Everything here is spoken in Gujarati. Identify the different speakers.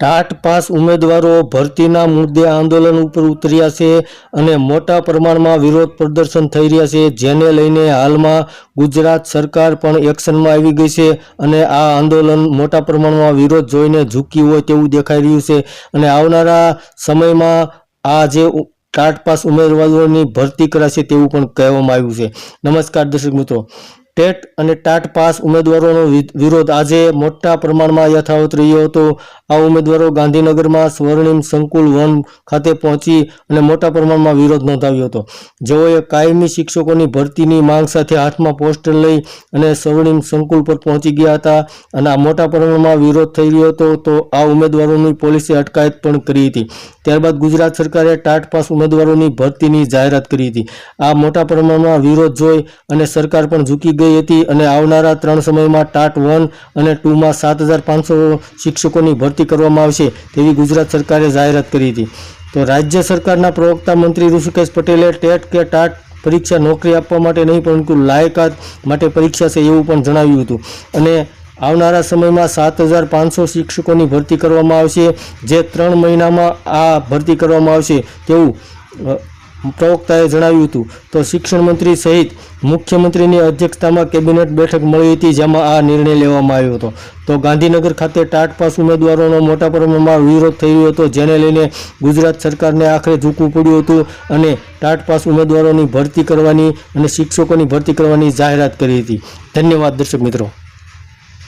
Speaker 1: ટાટ પાસ ઉમેદવારો ભરતીના મુદ્દે આંદોલન ઉપર ઉતર્યા છે અને મોટા પ્રમાણમાં વિરોધ પ્રદર્શન થઈ રહ્યા છે, જેને લઈને હાલમાં ગુજરાત સરકાર પણ એક્શનમાં આવી ગઈ છે અને આ આંદોલન મોટા પ્રમાણમાં વિરોધ જોઈને ઝૂકી હોય તેવું દેખાઈ રહ્યું છે અને આવનારા સમયમાં આ જે ટાટ પાસ ઉમેદવારોની ભરતી કરાશે તેવું પણ કહેવામાં આવ્યું છે। નમસ્કાર દર્શક મિત્રો, ટેટ અને ટાટ પાસ ઉમેદવારોનો વિરોધ આજે મોટા પ્રમાણમાં યથાવત રહ્યો હતો। આ ઉમેદવારો ગાંધીનગરમાં સ્વર્ણિમ સંકુલ 1 ખાતે પહોંચી અને મોટા પ્રમાણમાં વિરોધ નોંધાવ્યો હતો। જેઓએ કાયમી શિક્ષકોની ભરતીની માંગ સાથે હાથમાં પોસ્ટર લઈ અને સ્વર્ણિમ સંકુલ પર પહોંચી ગયા હતા અને આ મોટા પ્રમાણમાં વિરોધ થઈ રહ્યો હતો। તો આ ઉમેદવારોની પોલીસે અટકાયત પણ કરી હતી। ત્યારબાદ ગુજરાત સરકારે ટાટ પાસ ઉમેદવારોની ભરતીની જાહેરાત કરી હતી। આ મોટા પ્રમાણમાં વિરોધ જોઈ અને સરકાર પણ ઝૂકી ગઈ હતી અને આવનારા 3 સમયમાં ટાટ 1 અને 2 માં 7500 શિક્ષકોની ભરતી કરવામાં આવશે તેવી ગુજરાત સરકારે જાહેરાત કરી હતી। તો રાજ્ય સરકારના પ્રવક્તા મંત્રી ઋષિકેશ પટેલે ટેટ કે ટાટ પરીક્ષા નોકરી આપવા માટે નહીં પરંતુ લાયકાત માટે પરીક્ષા છે એવું પણ જણાવ્યું હતું અને આવનારા સમયમાં 7500 શિક્ષકોની ભરતી કરવામાં આવશે, જે 3 મહિનામાં આ ભરતી કરવામાં આવશે તેવું પ્રવક્તાએ જણાવ્યું હતું। તો શિક્ષણ મંત્રી સહિત મુખ્યમંત્રીની અધ્યક્ષતામાં કેબિનેટ બેઠક મળી હતી, જેમાં આ નિર્ણય લેવામાં આવ્યો હતો। તો ગાંધીનગર ખાતે ટાટ પાસ ઉમેદવારોનો મોટા પ્રમાણમાં વિરોધ થઈ રહ્યો હતો, જેને લઈને ગુજરાત સરકારને આખરે ઝૂકવું પડ્યું હતું અને ટાટ પાસ ઉમેદવારોની ભરતી કરવાની અને શિક્ષકોની ભરતી કરવાની જાહેરાત કરી હતી। ધન્યવાદ દર્શક મિત્રો।